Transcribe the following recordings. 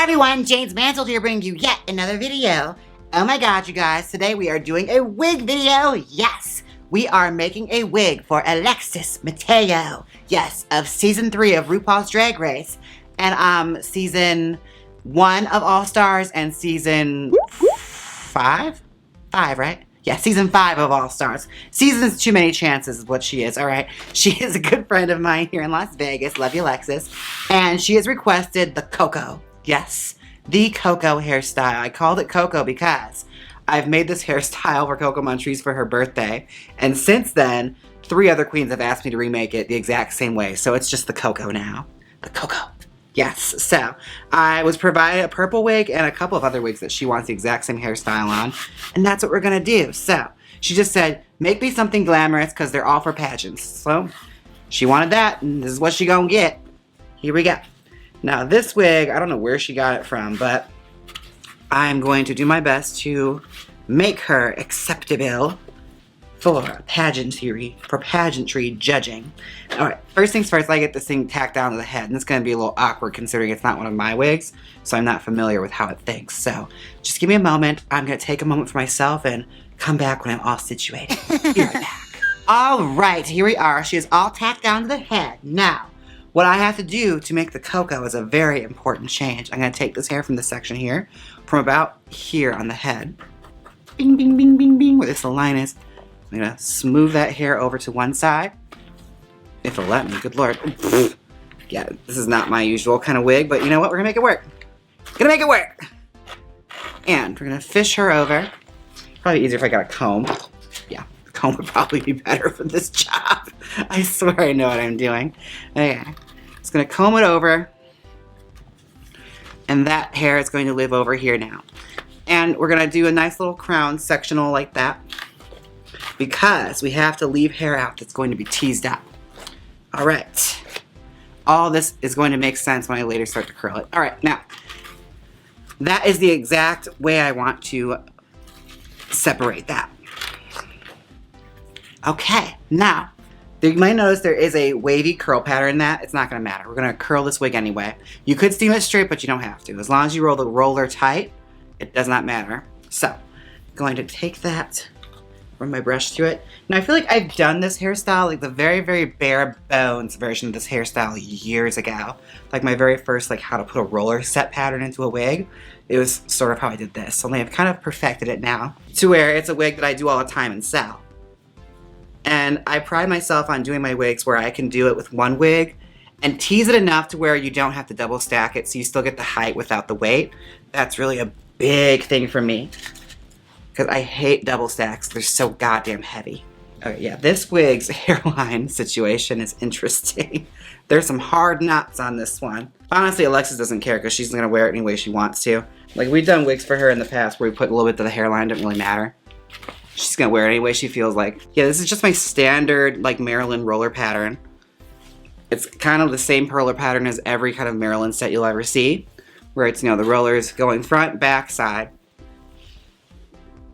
everyone, Jaymes Mansfield here bringing you yet another video. Oh my god, you guys, today we are doing a wig video. Yes, we are making a wig for Alexis Mateo. Yes, of season 3 of RuPaul's Drag Race. And season 1 of All Stars and season 5? 5, right? Yeah, season 5 of All Stars. Season's too many chances is what she is, alright? She is a good friend of mine here in Las Vegas. Love you, Alexis. And she has requested the Coco. Yes, the Coco hairstyle. I called it Coco because I've made this hairstyle for Coco Montrese for her birthday. And since then, 3 other queens have asked me to remake it the exact same way. So it's just the Coco now. The Coco. Yes, so I was provided a purple wig and a couple of other wigs that she wants the exact same hairstyle on. And that's what we're going to do. So she just said, make me something glamorous because they're all for pageants. So she wanted that and this is what she gonna get. Here we go. Now this wig, I don't know where she got it from, but I'm going to do my best to make her acceptable for pageantry judging. Alright, first things first, I get this thing tacked down to the head, and it's going to be a little awkward considering it's not one of my wigs, so I'm not familiar with how it thinks. So, just give me a moment. I'm going to take a moment for myself and come back when I'm all situated. Be right back. Alright, here we are. She is all tacked down to the head. Now, what I have to do to make the Coco is a very important change. I'm going to take this hair from this section here, from about here on the head. Bing, bing, bing, bing, bing, where this line is. I'm going to smooth that hair over to one side. If it'll let me, good lord. Yeah, this is not my usual kind of wig, but you know what? We're going to make it work. Gonna make it work. And we're going to fish her over. Probably easier if I got a comb. Yeah, the comb would probably be better for this job. I swear I know what I'm doing. Okay, just going to comb it over. And that hair is going to live over here now. And we're going to do a nice little crown sectional like that, because we have to leave hair out that's going to be teased up. Alright. All this is going to make sense when I later start to curl it. Alright, now, that is the exact way I want to separate that. Okay, now, you might notice there is a wavy curl pattern in that. It's not going to matter. We're going to curl this wig anyway. You could steam it straight, but you don't have to. As long as you roll the roller tight, it does not matter. So, I'm going to take that, run my brush through it. Now I feel like I've done this hairstyle, like the very, very bare bones version of this hairstyle years ago. Like my very first, like how to put a roller set pattern into a wig. It was sort of how I did this. Only I've kind of perfected it now to where it's a wig that I do all the time and sell. And I pride myself on doing my wigs where I can do it with one wig and tease it enough to where you don't have to double stack it so you still get the height without the weight. That's really a big thing for me, because I hate double stacks. They're so goddamn heavy. Okay, yeah, this wig's hairline situation is interesting. There's some hard knots on this one. Honestly, Alexis doesn't care because she's gonna wear it any way she wants to. Like, we've done wigs for her in the past where we put a little bit of the hairline, didn't really matter. She's gonna wear it any way she feels like. Yeah, this is just my standard, like, Maryland roller pattern. It's kind of the same roller pattern as every kind of Maryland set you'll ever see, where it's, you know, the rollers going front, back, side.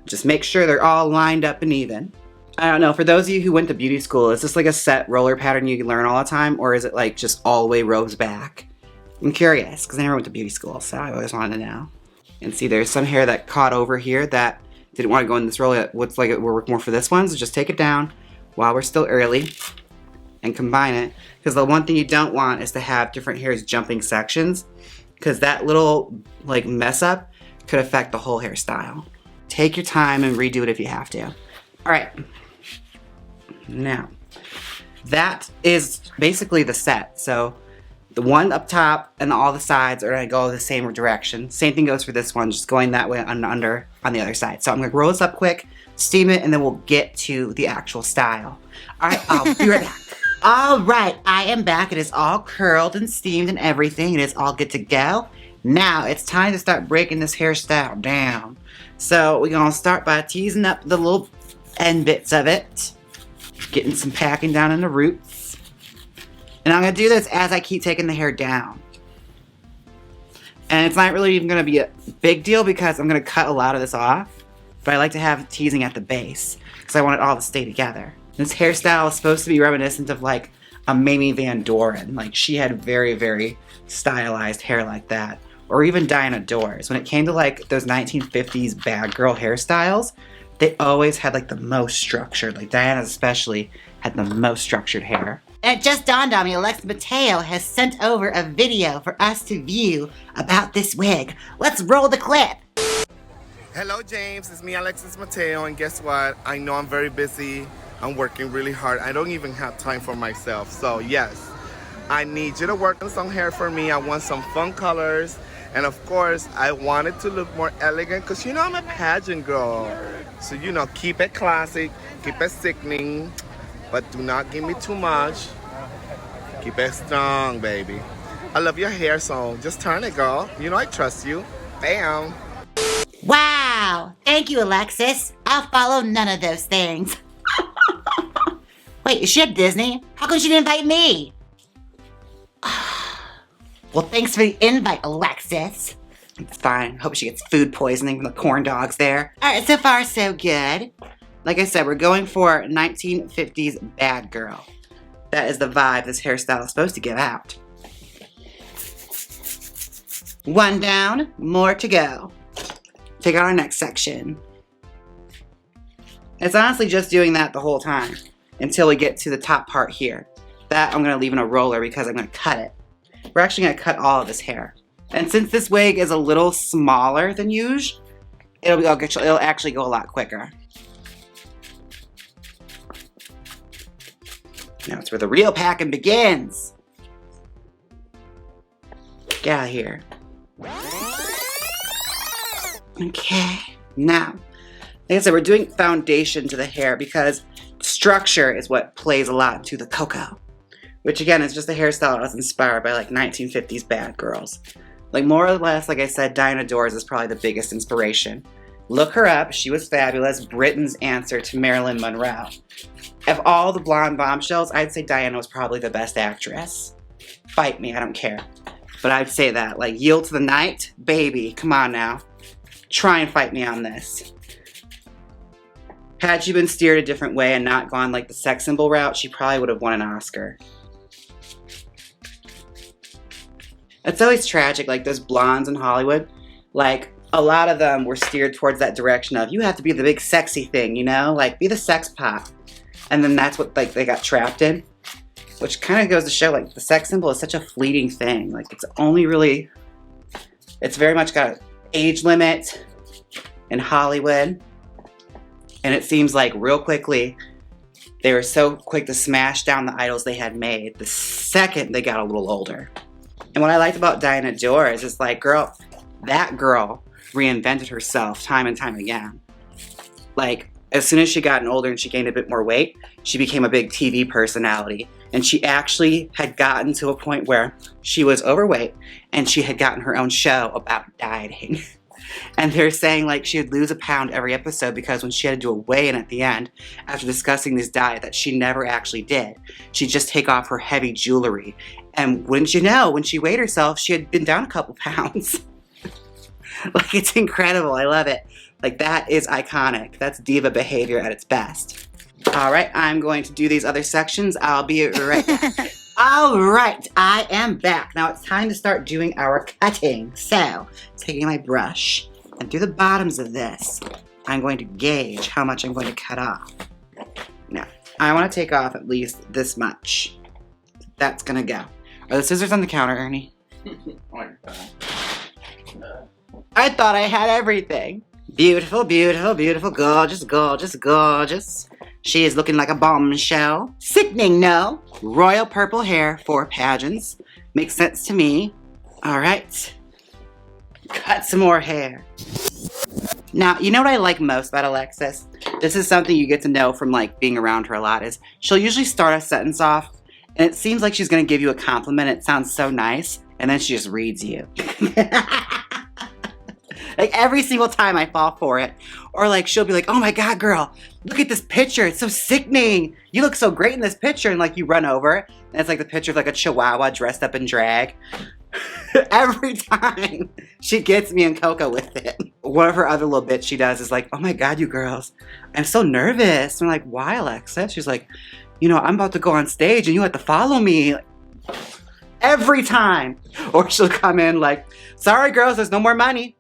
Just make sure they're all lined up and even. I don't know, for those of you who went to beauty school, is this like a set roller pattern you can learn all the time, or is it like just all the way rows back? I'm curious, because I never went to beauty school, so I always wanted to know. And see, there's some hair that caught over here that didn't want to go in this roll. It looks like it will work more for this one, so just take it down while we're still early and combine it. Because the one thing you don't want is to have different hairs jumping sections, because that little like mess up could affect the whole hairstyle. Take your time and redo it if you have to. Alright. Now, that is basically the set. So, the one up top and all the sides are going to go the same direction. Same thing goes for this one, just going that way and under on the other side. So, I'm going to roll this up quick, steam it, and then we'll get to the actual style. Alright, I'll be right back. Alright, I am back. It is all curled and steamed and everything. It is all good to go. Now, it's time to start breaking this hairstyle down. So we're going to start by teasing up the little end bits of it. Getting some packing down in the roots. And I'm going to do this as I keep taking the hair down. And it's not really even going to be a big deal because I'm going to cut a lot of this off. But I like to have teasing at the base because I want it all to stay together. This hairstyle is supposed to be reminiscent of like a Mamie Van Doren. Like she had very, very stylized hair like that. or even Diana Dors. When it came to like those 1950s bad girl hairstyles, they always had like the most structured. Like Diana especially had the most structured hair. And it just dawned on me, Alexis Mateo has sent over a video for us to view about this wig. Let's roll the clip. Hello James, it's me Alexis Mateo, and guess what? I know I'm very busy. I'm working really hard. I don't even have time for myself. So yes, I need you to work on some hair for me. I want some fun colors. And of course, I want it to look more elegant because you know I'm a pageant girl. So you know, keep it classic, keep it sickening, but do not give me too much. Keep it strong, baby. I love your hair, so just turn it, girl. You know I trust you. Bam. Wow! Thank you, Alexis. I'll follow none of those things. Wait, is she at Disney? How come she didn't invite me? Well, thanks for the invite, Alexis. It's fine. Hope she gets food poisoning from the corn dogs there. Alright, so far so good. Like I said, we're going for 1950s bad girl. That is the vibe this hairstyle is supposed to give out. One down, more to go. Take out our next section. It's honestly just doing that the whole time until we get to the top part here. That I'm going to leave in a roller because I'm going to cut it. We're actually going to cut all of this hair. And since this wig is a little smaller than usual, it'll actually go a lot quicker. Now it's where the real packing begins. Get out of here. Okay, now, like I said, we're doing foundation to the hair because structure is what plays a lot to the Coco. Which again is just a hairstyle that was inspired by like 1950s bad girls. Like more or less, like I said, Diana Dors is probably the biggest inspiration. Look her up, she was fabulous. Britain's answer to Marilyn Monroe. Of all the blonde bombshells, I'd say Diana was probably the best actress. Fight me, I don't care. But I'd say that, like Yield to the Night, baby, come on now. Try and fight me on this. Had she been steered a different way and not gone like the sex symbol route, she probably would have won an Oscar. It's always tragic, like those blondes in Hollywood. Like, a lot of them were steered towards that direction of, you have to be the big sexy thing, you know? Like, be the sex pot. And then that's what, like, they got trapped in. Which kind of goes to show, like, the sex symbol is such a fleeting thing. Like, it's only really... It's very much got an age limit in Hollywood. And it seems like, real quickly, they were so quick to smash down the idols they had made the second they got a little older. And what I liked about Diana Dors is like, girl, that girl reinvented herself time and time again. Like, as soon as she got older and she gained a bit more weight, she became a big TV personality. And she actually had gotten to a point where she was overweight and she had gotten her own show about dieting. And they're saying like she would lose a pound every episode because when she had to do a weigh-in at the end, after discussing this diet that she never actually did, she'd just take off her heavy jewelry. And wouldn't you know, when she weighed herself, she had been down a couple pounds. Like, it's incredible. I love it. Like, that is iconic. That's diva behavior at its best. All right, I'm going to do these other sections. I'll be right back. All right, I am back. Now it's time to start doing our cutting. So, taking my brush and through the bottoms of this, I'm going to gauge how much I'm going to cut off. Now, I want to take off at least this much. That's going to go. Are the scissors on the counter, Ernie? I thought I had everything. Beautiful, beautiful, beautiful, gorgeous, gorgeous, gorgeous. She is looking like a bombshell. Sickening, no? Royal purple hair for pageants. Makes sense to me. All right. Cut some more hair. Now, you know what I like most about Alexis? This is something you get to know from like being around her a lot is she'll usually start a sentence off and it seems like she's gonna give you a compliment. It sounds so nice. And then she just reads you. Like every single time I fall for it. Or like she'll be like, oh my God, girl, look at this picture. It's so sickening. You look so great in this picture. And like you run over and it's like the picture of like a chihuahua dressed up in drag. Every time she gets me and Coco with it. One of her other little bits she does is like, oh my God, you girls, I'm so nervous. I'm like, why, Alexis? She's like, you know, I'm about to go on stage and you have to follow me. Every time. Or she'll come in like, sorry girls, there's no more money.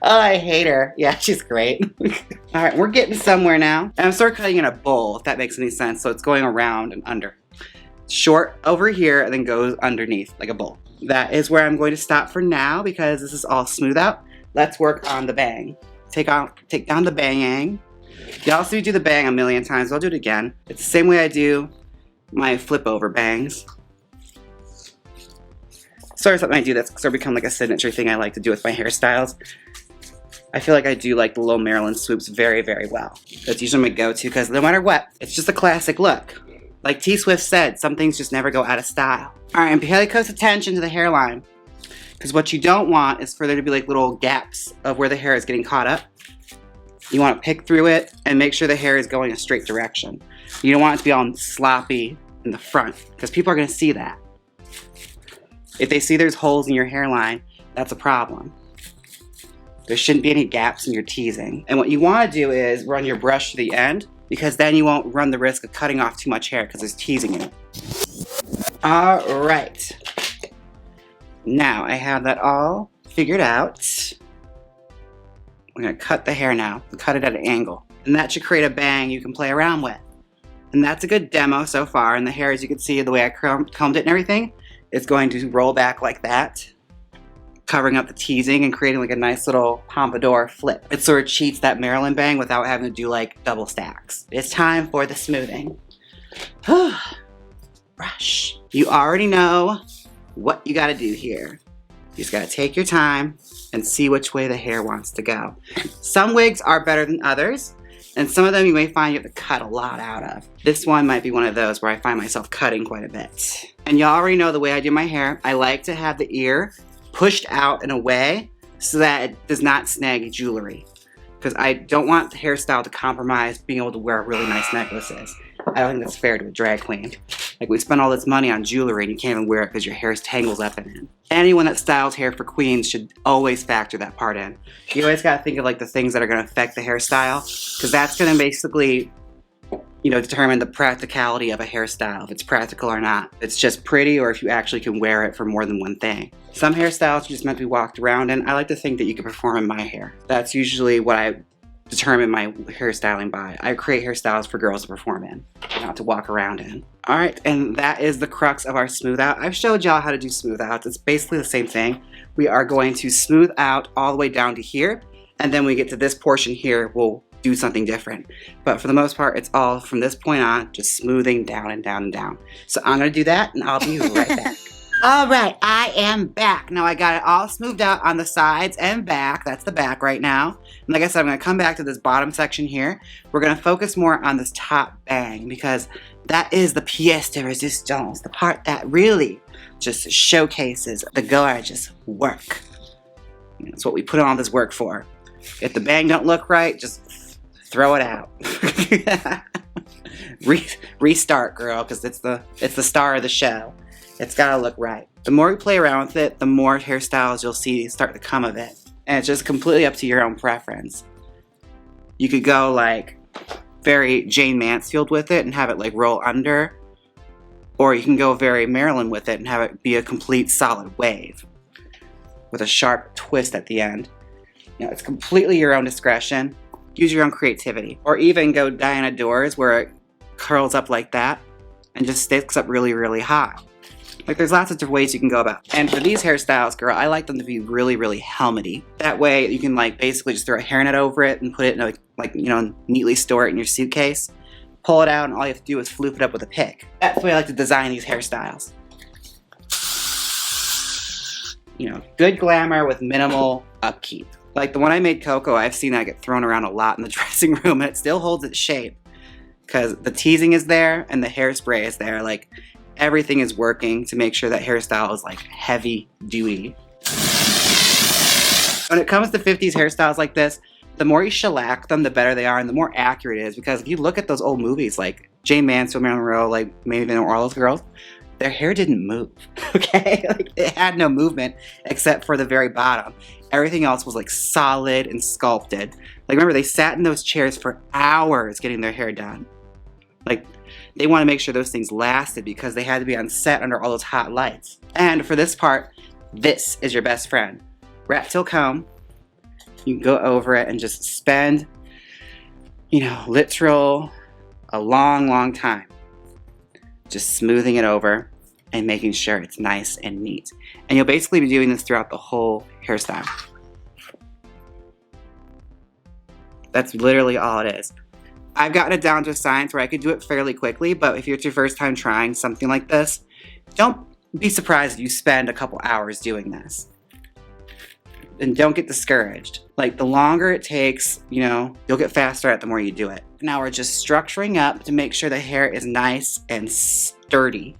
Oh, I hate her. Yeah, she's great. All right, we're getting somewhere now. And I'm sort of cutting in a bowl, if that makes any sense. So it's going around and under. Short over here and then goes underneath like a bowl. That is where I'm going to stop for now because this is all smooth out. Let's work on the bang. Take down the bang. Y'all see me do the bang a million times. I'll do it again. It's the same way I do my flip over bangs. Sort of something I do that's sort of become like a signature thing I like to do with my hairstyles. I feel like I do like the little Maryland swoops very, very well. That's usually my go-to because no matter what, it's just a classic look. Like T Swift said, some things just never go out of style. All right, and pay close attention to the hairline. Because what you don't want is for there to be like little gaps of where the hair is getting caught up. You want to pick through it and make sure the hair is going a straight direction. You don't want it to be all sloppy in the front because people are going to see that. If they see there's holes in your hairline, that's a problem. There shouldn't be any gaps in your teasing. And what you want to do is run your brush to the end because then you won't run the risk of cutting off too much hair because there's teasing in it. All right. Now I have that all figured out. We're going to cut the hair now. Cut it at an angle. And that should create a bang you can play around with. And that's a good demo so far. And the hair, as you can see, the way I combed it and everything, is going to roll back like that, covering up the teasing and creating like a nice little pompadour flip. It sort of cheats that Maryland bang without having to do like double stacks. It's time for the smoothing. Brush. You already know what you gotta do here. You just gotta take your time and see which way the hair wants to go. Some wigs are better than others, and some of them you may find you have to cut a lot out of. This one might be one of those where I find myself cutting quite a bit. And y'all already know the way I do my hair. I like to have the ear pushed out in a way so that it does not snag jewelry. Because I don't want the hairstyle to compromise being able to wear really nice necklaces. I don't think that's fair to a drag queen. Like, we spend all this money on jewelry and you can't even wear it because your hair tangles up in it. Anyone that styles hair for queens should always factor that part in. You always gotta think of like the things that are gonna affect the hairstyle, because that's gonna basically, you know, determine the practicality of a hairstyle, if it's practical or not. If it's just pretty or if you actually can wear it for more than one thing. Some hairstyles are just meant to be walked around in. I like to think that you can perform in my hair. That's usually what I determine my hairstyling by. I create hairstyles for girls to perform in, not to walk around in. All right, and that is the crux of our smooth out. I've showed y'all how to do smooth outs. It's basically the same thing. We are going to smooth out all the way down to here, and then when we get to this portion here, we'll do something different. But for the most part, it's all from this point on, just smoothing down and down and down. So I'm gonna do that, and I'll be right back. All right, I am back. Now I got it all smoothed out on the sides and back. That's the back right now. And like I said, I'm gonna come back to this bottom section here. We're gonna focus more on this top bang because that is the pièce de résistance, the part that really just showcases the gorgeous work. That's what we put on this work for. If the bang don't look right, just throw it out. Restart, girl, because it's the star of the show. It's gotta look right. The more you play around with it, the more hairstyles you'll see start to come of it. And it's just completely up to your own preference. You could go like very Jaymes Mansfield with it and have it like roll under. Or you can go very Maryland with it and have it be a complete solid wave with a sharp twist at the end. You know, it's completely your own discretion. Use your own creativity. Or even go Diana Doors where it curls up like that and just sticks up really, really high. Like, there's lots of different ways you can go about it. And for these hairstyles, girl, I like them to be really, really helmety. That way, you can, like, basically just throw a hairnet over it and put it in, a, like, you know, neatly store it in your suitcase. Pull it out, and all you have to do is floof it up with a pick. That's the way I like to design these hairstyles. You know, good glamour with minimal upkeep. Like the one I made Coco, I've seen that get thrown around a lot in the dressing room, and it still holds its shape. Because the teasing is there, and the hairspray is there. Like, everything is working to make sure that hairstyle is like heavy duty. When it comes to 50s hairstyles like this, the more you shellac them, the better they are and the more accurate it is. Because if you look at those old movies like Jaymes, Mansfield, Marilyn Monroe, like maybe they were all those girls, their hair didn't move, okay? Like, it had no movement except for the very bottom. Everything else was like solid and sculpted. Like, remember, they sat in those chairs for hours getting their hair done. Like, They want to make sure those things lasted because they had to be on set under all those hot lights. And for this part, this is your best friend. Rat tail comb. You can go over it and just spend, you know, literal a long time just smoothing it over and making sure it's nice and neat. And you'll basically be doing this throughout the whole hairstyle. That's literally all it is. I've gotten it down to a science where I could do it fairly quickly, but if it's your first time trying something like this, don't be surprised if you spend a couple hours doing this. And don't get discouraged. Like, the longer it takes, you know, you'll get faster at it the more you do it. Now we're just structuring up to make sure the hair is nice and sturdy.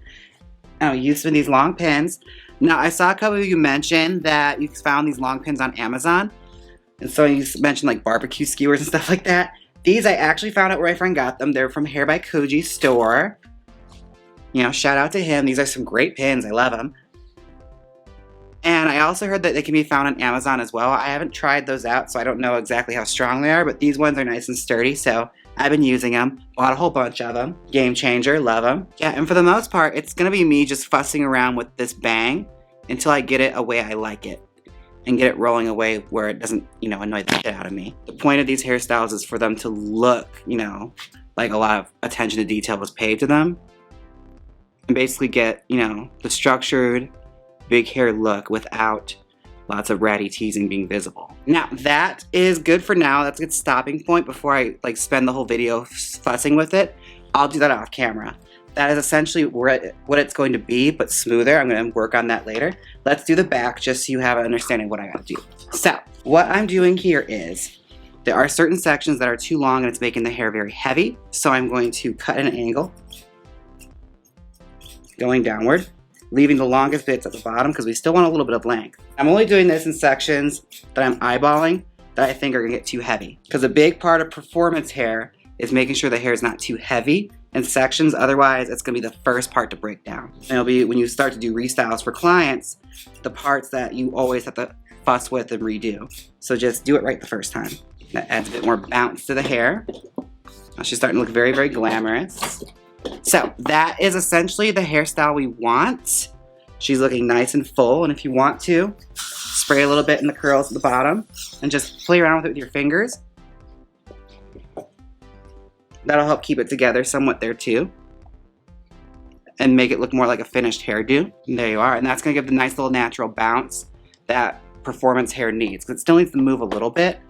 Now, using these long pins. Now, I saw a couple of you mention that you found these long pins on Amazon. And so you mentioned like barbecue skewers and stuff like that. These I actually found out where my friend got them. They're from Hair by Koji store. You know, shout out to him. These are some great pins. I love them. And I also heard that they can be found on Amazon as well. I haven't tried those out, so I don't know exactly how strong they are, but these ones are nice and sturdy, so I've been using them. Bought a whole bunch of them. Game changer, love them. Yeah, and for the most part, it's gonna be me just fussing around with this bang until I get it a way I like it. And get it rolling away where it doesn't, you know, annoy the shit out of me. The point of these hairstyles is for them to look, you know, like a lot of attention to detail was paid to them. And basically get, you know, the structured, big hair look without lots of ratty teasing being visible. Now, that is good for now. That's a good stopping point before I, like, spend the whole video fussing with it. I'll do that off camera. That is essentially what it's going to be, but smoother. I'm going to work on that later. Let's do the back just so you have an understanding of what I got to do. So, what I'm doing here is, there are certain sections that are too long and it's making the hair very heavy. So I'm going to cut at an angle, going downward, leaving the longest bits at the bottom because we still want a little bit of length. I'm only doing this in sections that I'm eyeballing that I think are going to get too heavy. Because a big part of performance hair is making sure the hair is not too heavy in sections, otherwise it's going to be the first part to break down. And it'll be when you start to do restyles for clients, the parts that you always have to fuss with and redo. So just do it right the first time. That adds a bit more bounce to the hair. Now she's starting to look very, very glamorous. So that is essentially the hairstyle we want. She's looking nice and full, and if you want to, spray a little bit in the curls at the bottom and just play around with it with your fingers. That'll help keep it together somewhat there too. And make it look more like a finished hairdo. And there you are. And that's going to give the nice little natural bounce that performance hair needs. Because it still needs to move a little bit.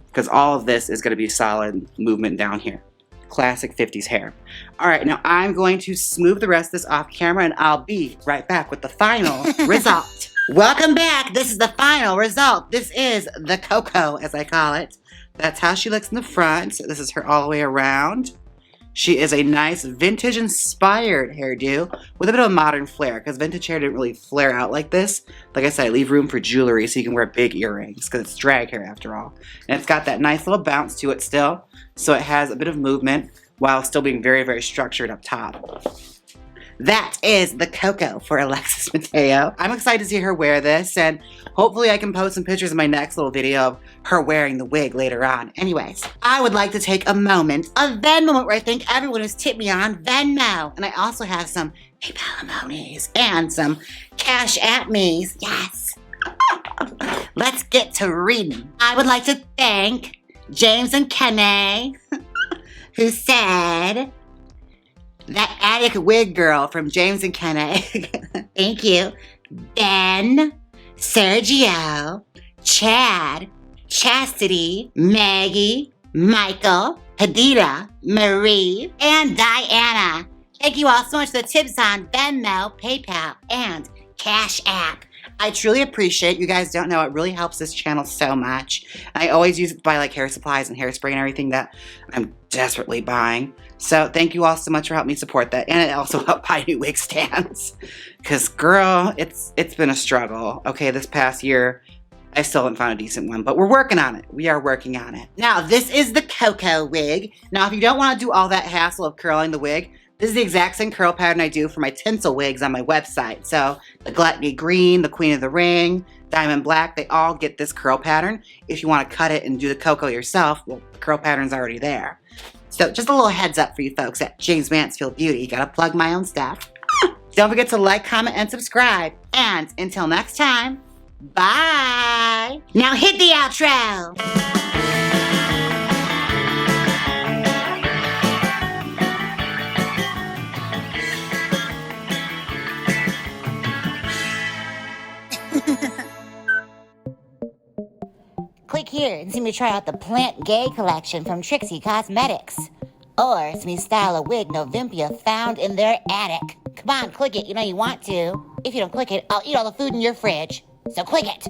Because all of this is going to be solid movement down here. Classic 50s hair. Alright, now I'm going to smooth the rest of this off camera and I'll be right back with the final result. Welcome back. This is the final result. This is the Coco, as I call it. That's how she looks in the front. This is her all the way around. She is a nice vintage-inspired hairdo with a bit of a modern flair, because vintage hair didn't really flare out like this. Like I said, I leave room for jewelry so you can wear big earrings, because it's drag hair after all. And it's got that nice little bounce to it still, so it has a bit of movement while still being very, very structured up top. That is the Coco for Alexis Mateo. I'm excited to see her wear this, and hopefully I can post some pictures in my next little video of her wearing the wig later on. Anyways, I would like to take a moment, a Venmo moment where I think everyone has tipped me on Venmo. And I also have some PayPal emojis and some CASHAPP me's. Yes. Let's get to reading. I would like to thank Jaymes and Kenny, who said, that attic wig girl from Jaymes and Kenny. Thank you. Ben, Sergio, Chad, Chastity, Maggie, Michael, Hadida, Marie, and Diana. Thank you all so much for the tips on Venmo, PayPal, and Cash App. I truly appreciate it. You guys don't know, it really helps this channel so much. I always use it to buy like hair supplies and hairspray and everything that I'm desperately buying. So thank you all so much for helping me support that. And it also helped buy new wig stands. Because girl, it's been a struggle. Okay, this past year, I still haven't found a decent one, but we're working on it. We are working on it. Now, this is the Coco wig. Now, if you don't want to do all that hassle of curling the wig, this is the exact same curl pattern I do for my tinsel wigs on my website. So the Gluttony Green, the Queen of the Ring, Diamond Black, they all get this curl pattern. If you want to cut it and do the Coco yourself, well, the curl pattern's already there. So just a little heads up for you folks at Jaymes Mansfield Beauty. You gotta plug my own stuff. Don't forget to like, comment, and subscribe. And until next time, bye. Now hit the outro. Click here and see me try out the Plant Gay collection from Trixie Cosmetics. Or see me style a wig Novimpia found in their attic. Come on, click it. You know you want to. If you don't click it, I'll eat all the food in your fridge. So click it.